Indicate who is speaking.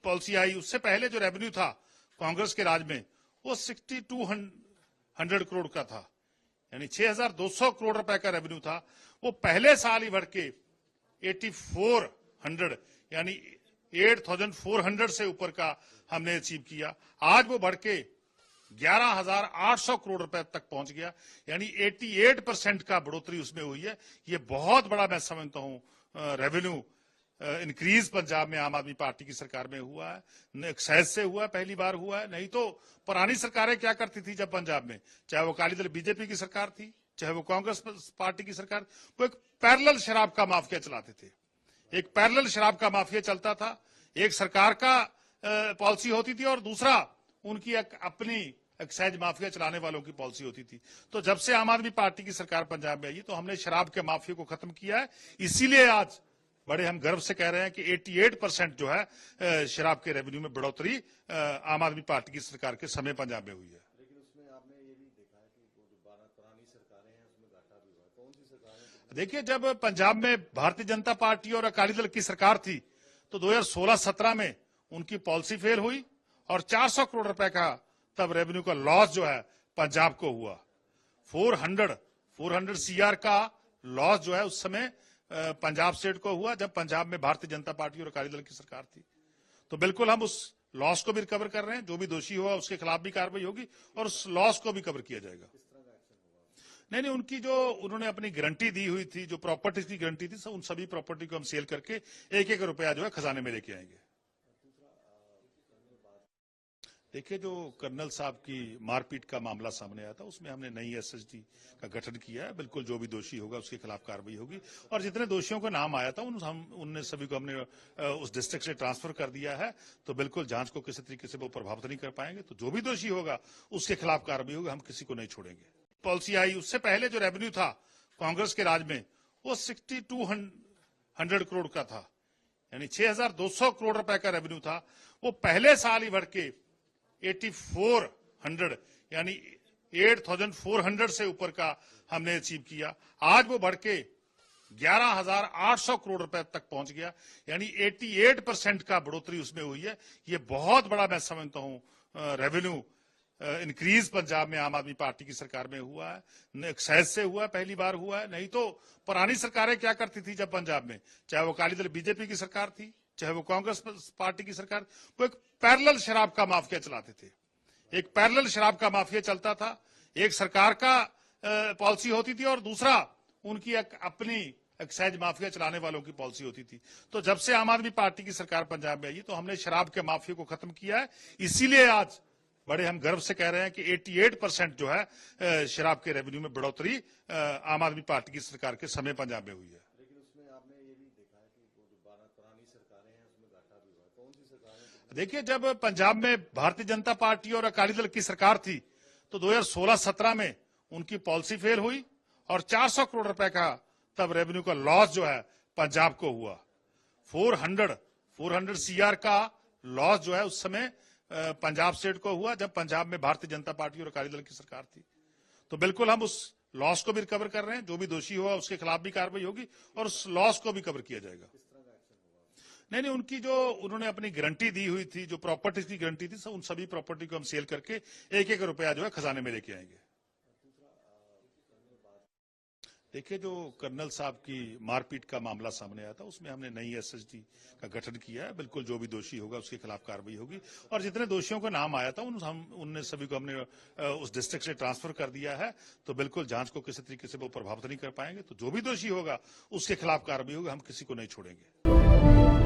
Speaker 1: Policy आई उससे पहले जो रेवेन्यू था कांग्रेस के राज में वो 6200 करोड़ का था, यानी 6200 करोड़ रुपए का रेवेन्यू था। वो पहले साल ही बढ़ के 8400 यानी 8400 से ऊपर का हमने अचीव किया। आज वो बढ़ के 11800 करोड़ रुपए तक पहुंच गया, यानी 88% का बढ़ोतरी उसमें हुई है। ये बहुत बड़ा मैं समझता हूं रेवेन्यू इंक्रीज पंजाब में आम आदमी पार्टी की सरकार में हुआ है, एक्साइज से हुआ है, पहली बार हुआ है। नहीं तो पुरानी सरकारें क्या करती थी जब पंजाब में, चाहे वो अकाली दल बीजेपी की सरकार थी, चाहे वो कांग्रेस पार्टी की सरकार, वो एक पैरेलल शराब का माफिया चलाते थे। एक पैरेलल शराब का माफिया चलता था, एक सरकार का पॉलिसी होती थी और दूसरा उनकी अपनी एक्साइज माफिया चलाने वालों की पॉलिसी होती थी। तो जब से आम आदमी पार्टी की सरकार पंजाब में आई तो हमने शराब के माफिया को खत्म किया है। इसीलिए आज बड़े हम गर्व से कह रहे हैं कि 88% जो है शराब के रेवेन्यू में बढ़ोतरी आम आदमी पार्टी की सरकार के समय पंजाब में हुई है।
Speaker 2: लेकिन उसमें आपने ये भी देखा है कि जो पुरानी सरकारें हैं उसमें घाटा भी हुआ। कौन सी सरकारें?
Speaker 1: देखिए, जब पंजाब में भारतीय जनता पार्टी और अकाली दल की सरकार थी तो 2016-17 में उनकी पॉलिसी फेल हुई और 400 करोड़ रुपए का तब रेवेन्यू का लॉस जो है पंजाब को हुआ। 400 सीआर का लॉस जो है उस समय पंजाब स्टेट को हुआ जब पंजाब में भारतीय जनता पार्टी और अकाली दल की सरकार थी। तो बिल्कुल हम उस लॉस को भी रिकवर कर रहे हैं, जो भी दोषी हुआ उसके खिलाफ भी कार्रवाई होगी और उस लॉस को भी कवर किया जाएगा। नहीं, उनकी जो उन्होंने अपनी गारंटी दी हुई थी, जो प्रॉपर्टीज की गारंटी थी, उन सभी प्रॉपर्टी को हम सेल करके एक एक रुपया जो है खजाने में लेके आएंगे। देखिए, जो कर्नल साहब की मारपीट का मामला सामने आया था उसमें हमने नई एसएसटी का गठन किया है। बिल्कुल जो भी दोषी होगा उसके खिलाफ कार्रवाई होगी और जितने दोषियों का नाम आया था उनने सभी को हमने उस डिस्ट्रिक्ट से ट्रांसफर कर दिया है। तो बिल्कुल जांच को किसी तरीके से वो प्रभावित नहीं कर पाएंगे। तो जो भी दोषी होगा उसके खिलाफ कार्रवाई होगी, हम किसी को नहीं छोड़ेंगे। पॉलिसी आई उससे पहले जो रेवेन्यू था कांग्रेस के राज में वो 6200 करोड़ का था, यानी 6200 करोड़ रुपए का रेवेन्यू था। वो पहले साल ही बढ़ के 8400 यानी 8400 से ऊपर का हमने अचीव किया। आज वो बढ़ के 11800 करोड़ रुपए तक पहुंच गया, यानी 88% का बढ़ोतरी उसमें हुई है। ये बहुत बड़ा मैं समझता हूं रेवेन्यू इंक्रीज पंजाब में आम आदमी पार्टी की सरकार में हुआ है, एक्साइज से हुआ है, पहली बार हुआ है। नहीं तो पुरानी सरकारें क्या करती थी जब पंजाब में, चाहे वो अकाली दल बीजेपी की सरकार थी, चाहे वो कांग्रेस पार्टी की सरकार, वो एक पैरेलल शराब का माफिया चलाते थे। एक पैरेलल शराब का माफिया चलता था, एक सरकार का पॉलिसी होती थी और दूसरा उनकी अपनी एक्साइज माफिया चलाने वालों की पॉलिसी होती थी। तो जब से आम आदमी पार्टी की सरकार पंजाब में आई तो हमने शराब के माफिया को खत्म किया है। इसीलिए आज बड़े हम गर्व से कह रहे हैं कि 88% जो है शराब के रेवेन्यू में बढ़ोतरी आम आदमी पार्टी की सरकार के समय पंजाब में हुई है।
Speaker 2: लेकिन उसमें आपने ये भी देखा है कि जो पुरानी सरकारें हैं उसमें घाटा भी हुआ। कौन सी सरकारें?
Speaker 1: देखिए, जब पंजाब में भारतीय जनता पार्टी और अकाली दल की सरकार थी तो 2016-17 में उनकी पॉलिसी फेल हुई और 400 करोड़ रुपए का तब रेवेन्यू का लॉस जो है पंजाब को हुआ। 400 सीआर का लॉस जो है उस समय पंजाब स्टेट को हुआ जब पंजाब में भारतीय जनता पार्टी और अकाली दल की सरकार थी। तो बिल्कुल हम उस लॉस को भी रिकवर कर रहे हैं, जो भी दोषी हुआ उसके खिलाफ भी कार्रवाई होगी और उस लॉस को भी कवर किया जाएगा। नहीं, उनकी जो उन्होंने अपनी गारंटी दी हुई थी, जो प्रॉपर्टीज की गारंटी थी, उन सभी प्रॉपर्टी को हम सेल करके एक एक रुपया जो है खजाने में लेके आएंगे। देखिए, जो कर्नल साहब की मारपीट का मामला सामने आया था उसमें हमने नई एसएसटी का गठन किया है। बिल्कुल जो भी दोषी होगा उसके खिलाफ कार्रवाई होगी और जितने दोषियों का नाम आया था उनने सभी को हमने उस डिस्ट्रिक्ट से ट्रांसफर कर दिया है। तो बिल्कुल जांच को किसी तरीके से वो प्रभावित नहीं कर पाएंगे। तो जो भी दोषी होगा उसके खिलाफ कार्रवाई होगी, हम किसी को नहीं छोड़ेंगे।